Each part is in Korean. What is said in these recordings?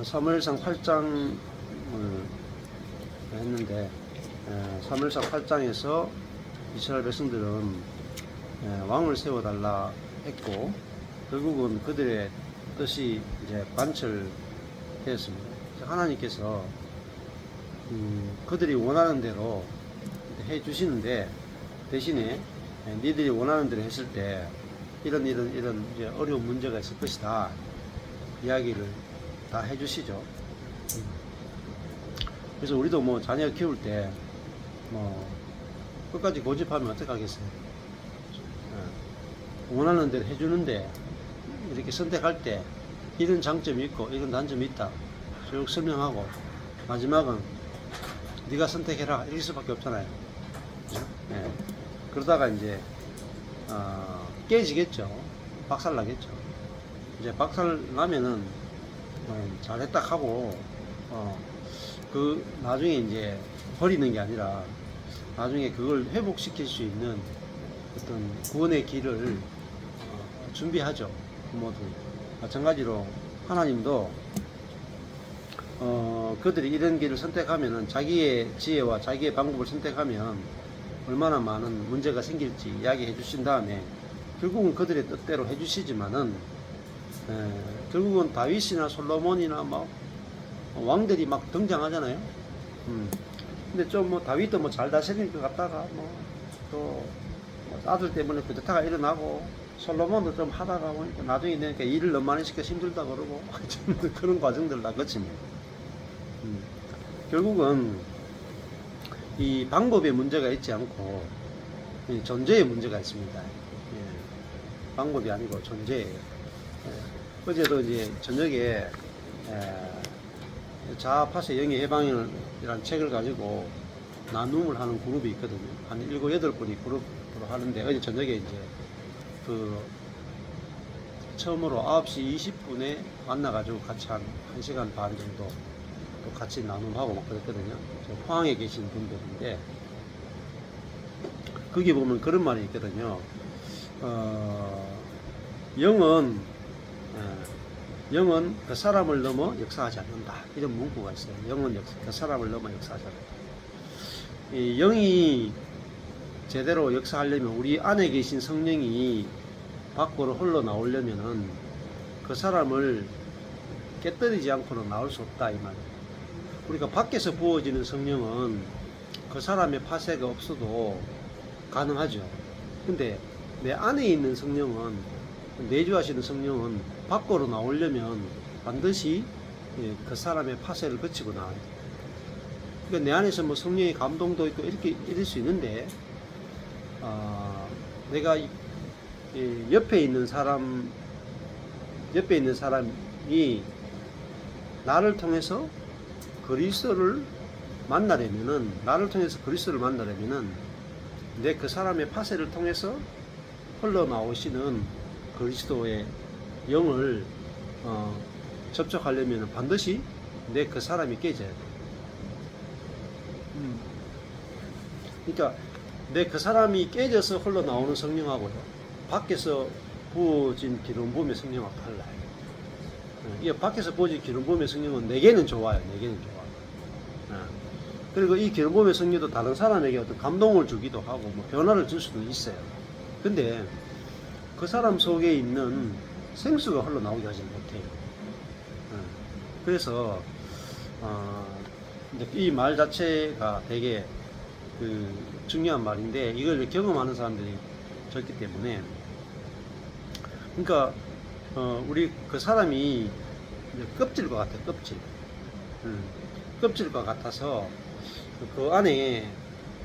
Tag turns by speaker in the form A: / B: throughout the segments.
A: 사무엘상 8장을 했는데, 사무엘상 8장에서 이스라엘 백성들은 왕을 세워달라 했고, 결국은 그들의 뜻이 이제 관철되었습니다. 하나님께서 그들이 원하는 대로 해 주시는데, 대신에 니들이 원하는 대로 했을 때 이런 이제 어려운 문제가 있을 것이다 이야기를 다 해주시죠. 그래서 우리도 뭐 자녀 키울 때 뭐 끝까지 고집하면 어떡하겠어요. 원하는 대로 해주는데 이렇게 선택할 때 이런 장점이 있고 이런 단점이 있다 쭉 설명하고 마지막은 네가 선택해라 이럴 수밖에 없잖아요. 네. 그러다가 이제 깨지겠죠. 박살 나겠죠. 이제 박살 나면은 잘했다 하고 그 나중에 이제 버리는 게 아니라 나중에 그걸 회복시킬 수 있는 어떤 구원의 길을 준비하죠. 부모들 마찬가지로 하나님도 그들이 이런 길을 선택하면은 자기의 지혜와 자기의 방법을 선택하면 얼마나 많은 문제가 생길지 이야기해 주신 다음에 결국은 그들의 뜻대로 해 주시지만은 결국은 다윗이나 솔로몬이나 막 왕들이 막 등장하잖아요. 근데 좀 뭐 다윗도 뭐 잘 다스릴 것 같다가 또 아들 때문에 그렇다가 일어나고 솔로몬도 좀 하다가 보니까 나중에 되니까 일을 너무 많이 시켜 힘들다 그러고 그런 과정들 다 거칩니다. 결국은 이 방법에 문제가 있지 않고 존재에 문제가 있습니다. 방법이 아니고 존재예요. 어제도 이제 저녁에 자아파세 영의 해방이라는 책을 가지고 나눔을 하는 그룹이 있거든요. 한 7, 8분이 그룹으로 하는데 어제 저녁에 이제 그 처음으로 9시 20분에 만나가지고 같이 한 1시간 반 정도 또 같이 나눔하고 막 그랬거든요. 포항에 계신 분들인데 거기 보면 그런 말이 있거든요. 영은 그 사람을 넘어 역사하지 않는다. 이런 문구가 있어요. 영은 그 사람을 넘어 역사하지 않는다. 이 영이 제대로 역사하려면 우리 안에 계신 성령이 밖으로 흘러나오려면은 그 사람을 깨뜨리지 않고는 나올 수 없다 이 말이에요. 우리가 밖에서 부어지는 성령은 그 사람의 파쇄가 없어도 가능하죠. 근데 내 안에 있는 성령은 내주하시는 성령은 밖으로 나오려면 반드시 그 사람의 파쇄를 거치고 나와야 돼요. 그러니까 내 안에서 뭐 성령의 감동도 있고 이렇게 이럴 수 있는데 내가 옆에 있는 사람이 나를 통해서 그리스도를 만나려면은 내 그 사람의 파쇄를 통해서 흘러나오시는 그리스도의 영을 접촉하려면 반드시 내 그 사람이 깨져야 돼. 그러니까 내 그 사람이 깨져서 흘러나오는 성령하고요, 밖에서 부어진 기름 부음의 성령하고 달라요. 이 밖에서 부어진 기름 부음의 성령은 내게는 좋아요. 그리고 이 기름 부음의 성령도 다른 사람에게 어떤 감동을 주기도 하고 뭐 변화를 줄 수도 있어요. 근데 그 사람 속에 있는 생수가 흘러나오게 하지 못해요. 그래서 이 말 자체가 되게 중요한 말인데 이걸 경험하는 사람들이 적기 때문에, 그러니까 우리 그 사람이 껍질과 같아요. 껍질과 같아서 그 안에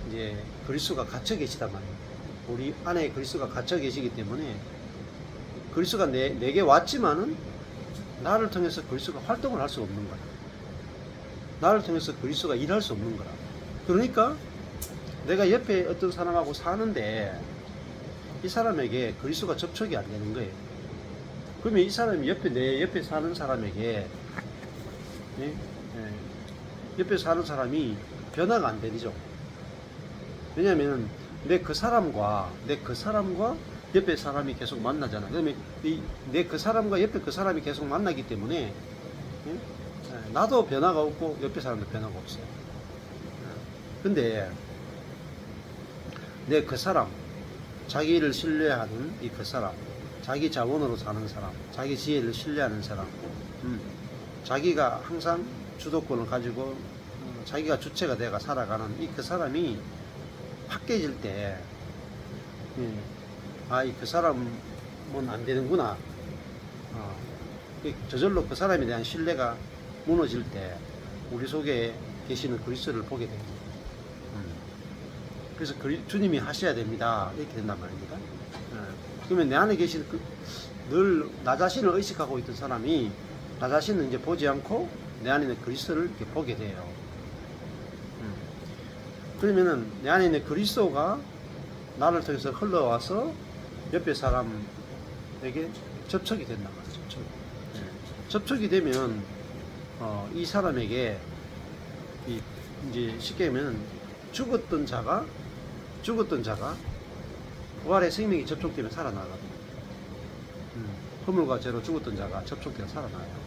A: 이제 그리스도가 갇혀 계시단 말이에요. 우리 안에 그리스도가 갇혀 계시기 때문에 그리스도가 내게 왔지만은 나를 통해서 그리스도가 활동을 할 수 없는 거야. 나를 통해서 그리스도가 일할 수 없는 거라. 그러니까 내가 옆에 어떤 사람하고 사는데 이 사람에게 그리스도가 접촉이 안 되는 거예요. 그러면 이 사람이 내 옆에 사는 사람에게 옆에 사는 사람이 변화가 안 되죠. 왜냐하면 내 그 사람과 옆에 사람이 계속 만나잖아. 그러면 내 그 사람과 옆에 그 사람이 계속 만나기 때문에 나도 변화가 없고 옆에 사람도 변화가 없어요. 근데 내 그 사람, 자기를 신뢰하는 이 그 사람, 자기 자본으로 사는 사람, 자기 지혜를 신뢰하는 사람, 자기가 항상 주도권을 가지고 자기가 주체가 돼가 살아가는 이 그 사람이 확 깨질 때, 아, 이 그 사람은 안 되는구나. 저절로 그 사람에 대한 신뢰가 무너질 때 우리 속에 계시는 그리스도를 보게 됩니다. 그래서 주님이 하셔야 됩니다. 이렇게 된단 말입니다. 그러면 내 안에 계신 늘 나 자신을 의식하고 있던 사람이 나 자신을 이제 보지 않고 내 안에 있는 그리스도를 이렇게 보게 돼요. 그러면은 내 안에 있는 그리스도가 나를 통해서 흘러와서 옆에 사람에게 접촉이 된단 말이죠. 접촉이 되면 이 사람에게 이제 쉽게 하면 죽었던 자가 부활의 생명이 접촉되면 살아나거든요. 허물과 죄로 죽었던 자가 접촉되어 살아나요.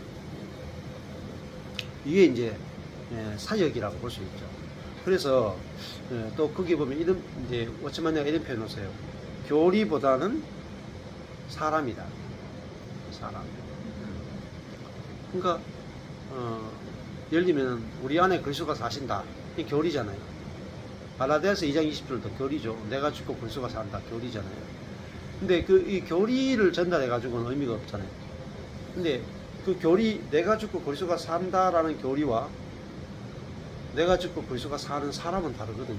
A: 이게 이제 사역이라고 볼 수 있죠. 그래서 또 거기 보면 이런 이제 워치만네가 이런 표현 놓으세요. 교리보다는 사람이다. 사람. 그러니까 예를 들면 우리 안에 그리스도가 사신다. 이 교리잖아요. 갈라디아서 2장 20절도 교리죠. 내가 죽고 그리스도가 산다. 교리잖아요. 근데 이 교리를 전달해 가지고는 의미가 없잖아요. 근데 그 교리, 내가 죽고 그리스도가 산다라는 교리와 내가 죽고 그리스도가 사는 사람은 다르거든요.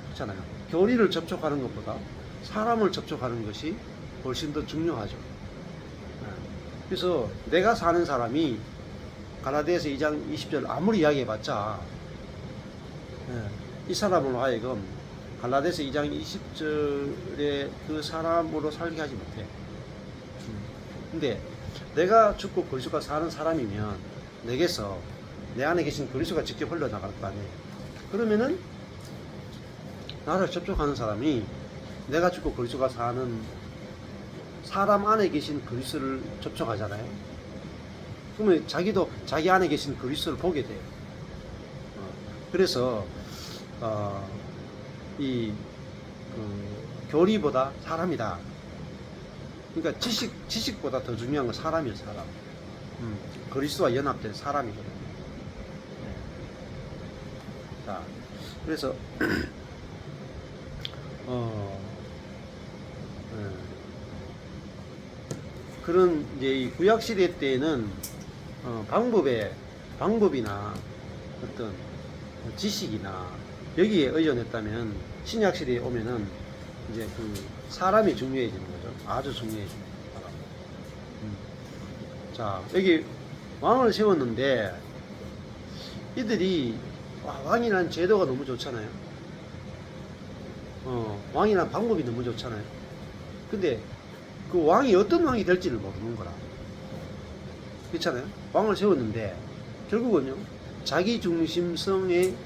A: 그렇잖아요. 교리를 접촉하는 것보다 사람을 접촉하는 것이 훨씬 더 중요하죠. 그래서 내가 사는 사람이 갈라디아서 2장 20절 아무리 이야기해봤자 이 사람으로 하여금 갈라디아서 2장 20절의 그 사람으로 살게 하지 못해. 근데 내가 죽고 그리스도가 사는 사람이면 내게서 내 안에 계신 그리스도가 직접 흘러나갈 거 아니에요. 그러면은 나를 접촉하는 사람이 내가 죽고 그리스도가 사는 사람 안에 계신 그리스도를 접촉하잖아요. 그러면 자기도 자기 안에 계신 그리스도를 보게 돼요. 그래서 교리보다 사람이다. 그러니까 지식보다 더 중요한 건 사람이에요, 사람. 그리스도와 연합된 사람이거든요. 네. 자, 그래서 그런 이제 이 구약 시대 때에는 방법이나 어떤 지식이나 여기에 의존했다면 신약 시대에 오면은 이제 그 사람이 중요해지는 거죠. 아주 중요해지는 사람. 자, 여기 왕을 세웠는데 이들이 왕이란 제도가 너무 좋잖아요. 왕이란 방법이 너무 좋잖아요. 근데 그 왕이 어떤 왕이 될지를 모르는 거라. 그렇잖아요. 왕을 세웠는데 결국은요, 자기중심적인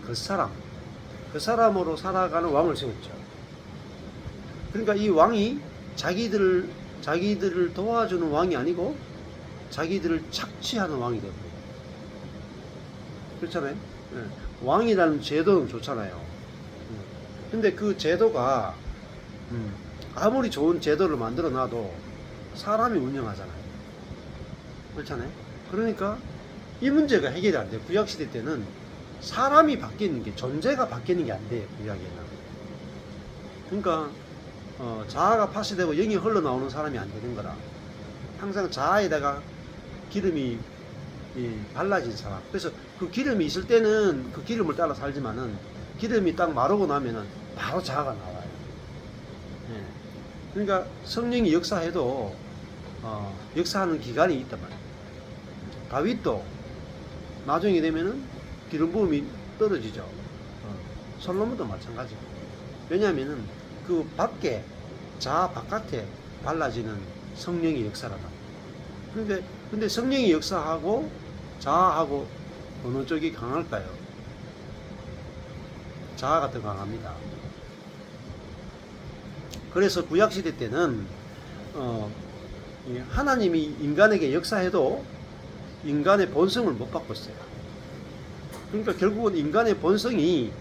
A: 그 사람으로 살아가는 왕을 세웠죠. 그러니까 이 왕이 자기들을 도와주는 왕이 아니고 자기들을 착취하는 왕이 되고, 그렇잖아요. 네. 왕이라는 제도는 좋잖아요. 근데 그 제도가 아무리 좋은 제도를 만들어 놔도 사람이 운영하잖아요. 그렇잖아요. 그러니까 이 문제가 해결이 안 돼요. 구약시대 때는 사람이 바뀌는 게, 존재가 바뀌는 게 안 돼요. 구약에는. 그러니까 자아가 파쇄되고 영이 흘러나오는 사람이 안 되는 거라. 항상 자아에다가 기름이 발라진 사람. 그래서 그 기름이 있을 때는 그 기름을 따라 살지만은 기름이 딱 마르고 나면은 바로 자아가 나와요. 예. 그러니까 성령이 역사해도 역사하는 기간이 있단 말이에요. 다윗도 나중에 되면은 기름 부음이 떨어지죠. 솔로몬도 마찬가지고. 왜냐하면은 그 밖에, 자아 바깥에 발라지는 성령의 역사라다. 근데 성령이 역사하고 자아하고 어느 쪽이 강할까요? 자아가 더 강합니다. 그래서 구약시대 때는 하나님이 인간에게 역사해도 인간의 본성을 못 바꿨어요. 그러니까 결국은 인간의 본성이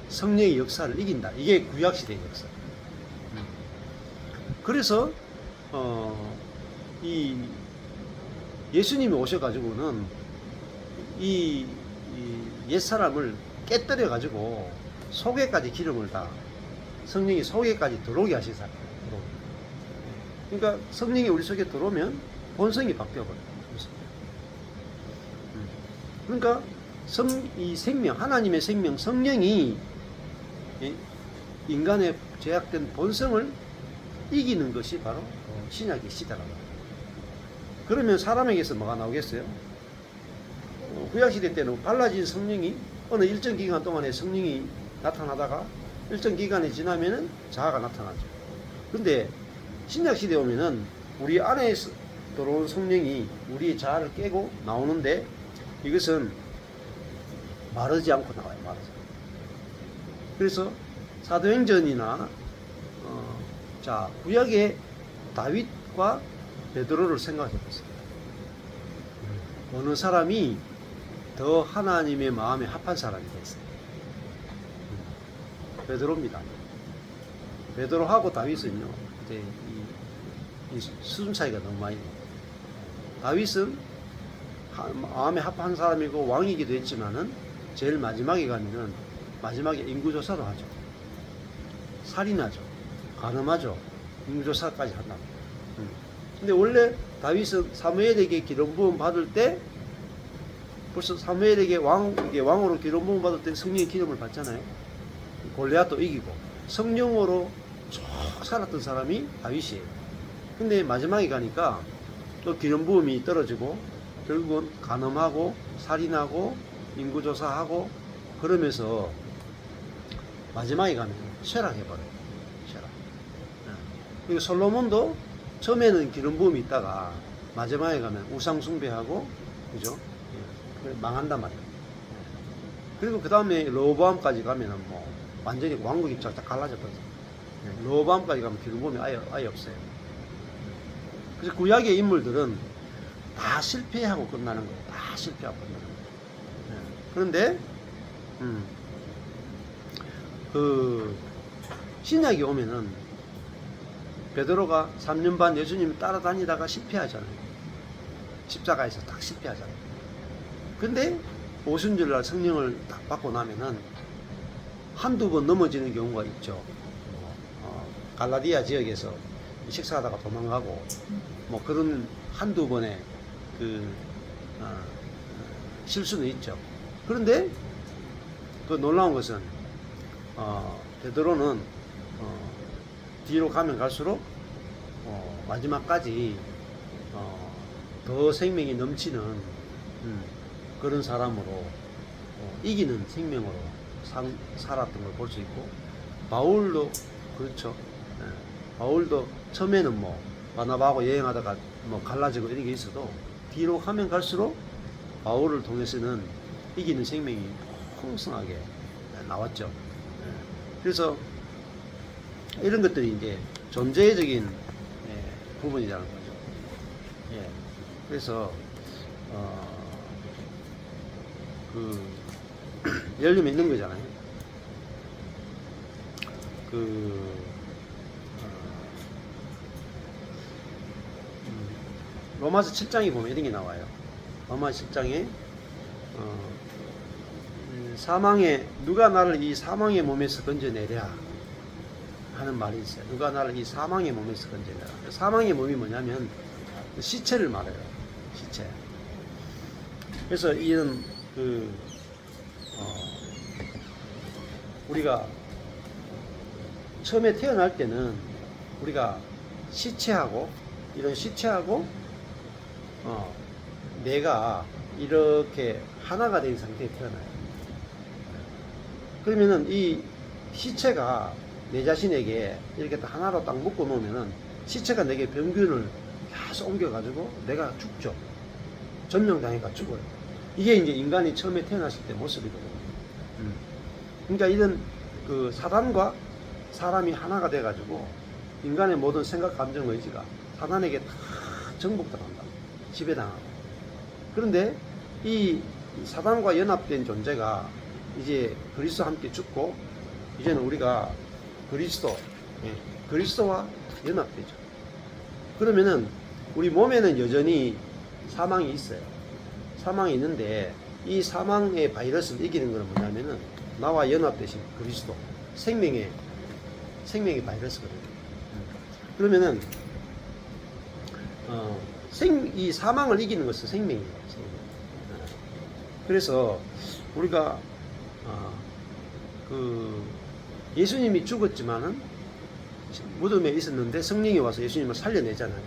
A: 성령의 역사를 이긴다. 이게 구약시대의 역사. 그래서 이 예수님이 오셔가지고는 이 옛사람을 깨뜨려 가지고 속에까지 기름을 다 성령이 속에까지 들어오게 하신 사람. 그러니까 성령이 우리 속에 들어오면 본성이 바뀌어버려요. 그러니까 이 생명, 하나님의 생명, 성령이 인간의 제약된 본성을 이기는 것이 바로 신약의 시대라고. 그러면 사람에게서 뭐가 나오겠어요? 구약시대 때는 발라진 성령이 어느 일정 기간 동안에 성령이 나타나다가 일정 기간이 지나면은 자아가 나타나죠. 근데 신약시대에 오면은 우리 안에 들어온 성령이 우리의 자아를 깨고 나오는데 이것은 마르지 않고 나와요. 마르지 않고. 그래서 사도행전이나 자 구약의 다윗과 베드로를 생각해 보세요. 어느 사람이 더 하나님의 마음에 합한 사람이 됐어요. 베드로입니다. 베드로하고 다윗은요, 이제 이 수준 차이가 너무 많이 나요. 다윗은 마음에 합한 사람이고 왕이기도 했지만은 제일 마지막에 가면은 마지막에 인구조사도 하죠. 살인하죠. 간음하죠. 인구조사까지 한다. 근데 원래 다윗은 사무엘에게 기름 부음 받을 때 벌써 사무엘에게 왕으로 기름 부음 받을 때 성령의 기름을 받잖아요. 골리앗도 이기고 성령으로 쭉 살았던 사람이 다윗이에요. 근데 마지막에 가니까 또 기름 부음이 떨어지고 결국은 간음하고 살인하고 인구조사하고 그러면서 마지막에 가면 쇠락해버려요. 쇠락. 그리고 솔로몬도 처음에는 기름 부음이 있다가 마지막에 가면 우상 숭배하고 그죠? 망한단 말이에요. 그리고 그 다음에 로보암까지 가면은 뭐 완전히 왕국이 쫙쫙 갈라졌거든요. 로보암까지 가면 기름 부음이 아예 없어요. 그래서 구약의 인물들은 다 실패하고 끝나는 거예요. 다 실패하고 끝나는 거예요. 그런데 그 신약이 오면은 베드로가 3년 반 예수님을 따라다니다가 실패하잖아요. 십자가에서 딱 실패하잖아요. 근데 오순절날 성령을 딱 받고 나면은 한두 번 넘어지는 경우가 있죠. 갈라디아 지역에서 식사하다가 도망가고 뭐 그런 한두 번의 실수는 있죠. 그런데 그 놀라운 것은 베드로는 뒤로 가면 갈수록 마지막까지 더 생명이 넘치는 그런 사람으로 이기는 생명으로 살았던 걸 볼 수 있고 바울도 그렇죠. 바울도 처음에는 뭐 바나바하고 여행하다가 뭐 갈라지고 이런 게 있어도 뒤로 가면 갈수록 바울을 통해서는 이기는 생명이 풍성하게 나왔죠. 그래서 이런 것들이 이제 존재적인 부분이라는 거죠. 그래서 예를 들면 있는 거잖아요. 로마서 7장에 보면 이런 게 나와요. 로마서 7장에 사망의 누가 나를 이 사망의 몸에서 건져내랴 하는 말이 있어요. 누가 나를 이 사망의 몸에서 건져내라. 사망의 몸이 뭐냐면 시체를 말해요. 시체. 그래서 이런 우리가 처음에 태어날 때는 우리가 시체하고 이런 시체하고 내가 이렇게 하나가 된 상태에 태어나요. 그러면은 이 시체가 내 자신에게 이렇게 하나로 딱 묶어 놓으면은 시체가 내게 병균을 계속 옮겨가지고 내가 죽죠. 점령당해가 죽어요. 이게 이제 인간이 처음에 태어났을 때 모습이거든요. 그러니까 이런 그 사단과 사람이 하나가 돼가지고 인간의 모든 생각, 감정, 의지가 사단에게 다 정복당한다. 지배당하고. 그런데 이 사단과 연합된 존재가 이제 그리스도와 함께 죽고 이제는 우리가 그리스도와 연합되죠. 그러면은 우리 몸에는 여전히 사망이 있어요. 사망이 있는데 이 사망의 바이러스를 이기는 것은 뭐냐면은 나와 연합되신 그리스도 생명의 바이러스거든요. 그러면은 이 사망을 이기는 것은 생명이에요. 생명. 그래서 우리가 예수님이 죽었지만은 무덤에 있었는데 성령이 와서 예수님을 살려내잖아요.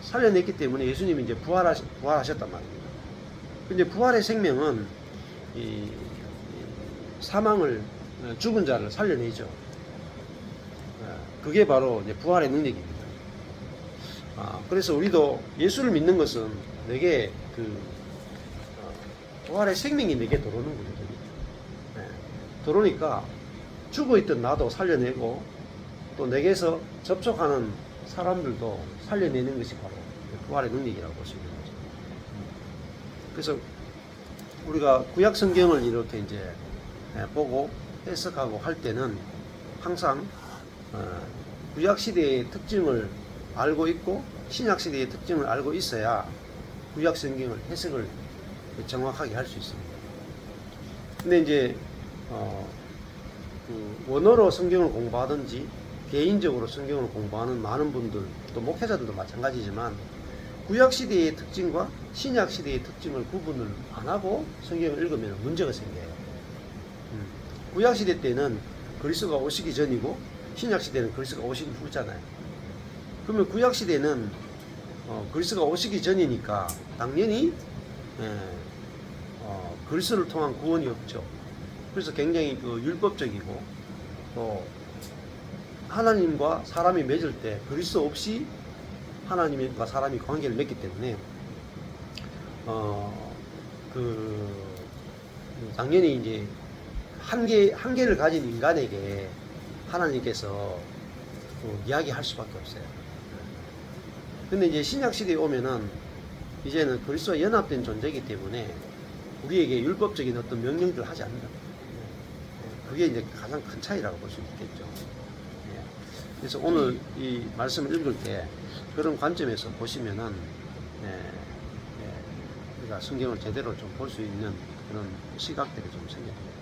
A: 살려냈기 때문에 예수님이 이제 부활하셨단 말입니다. 근데 부활의 생명은 이 사망을 죽은 자를 살려내죠. 그게 바로 이제 부활의 능력입니다. 그래서 우리도 예수를 믿는 것은 내게 부활의 생명이 내게 들어오는 거거든요. 들어오니까 죽어있던 나도 살려내고 또 내게서 접촉하는 사람들도 살려내는 것이 바로 부활의 능력이라고 볼 수 있는 거죠. 그래서 우리가 구약 성경을 이렇게 이제 보고 해석하고 할 때는 항상 구약 시대의 특징을 알고 있고 신약 시대의 특징을 알고 있어야 구약 성경을 해석을 정확하게 할 수 있습니다. 근데 이제 원어로 성경을 공부하든지 개인적으로 성경을 공부하는 많은 분들 또 목회자들도 마찬가지지만 구약 시대의 특징과 신약 시대의 특징을 구분을 안 하고 성경을 읽으면 문제가 생겨요. 구약 시대 때는 그리스도가 오시기 전이고 신약 시대는 그리스도가 오시기 후잖아요. 그러면 구약 시대는 그리스도가 오시기 전이니까 당연히 그리스도를 통한 구원이 없죠. 그래서 굉장히 율법적이고 또 하나님과 사람이 맺을 때 그리스도 없이 하나님과 사람이 관계를 맺기 때문에 당연히 이제 한계를 가진 인간에게 하나님께서 이야기할 수밖에 없어요. 근데 이제 신약 시대에 오면은 이제는 그리스도와 연합된 존재이기 때문에 우리에게 율법적인 어떤 명령들을 하지 않는다. 그게 이제 가장 큰 차이라고 볼 수 있겠죠. 그래서 오늘 이 말씀을 읽을 때 그런 관점에서 보시면은 우리가 성경을 제대로 좀 볼 수 있는 그런 시각들이 좀 생깁니다.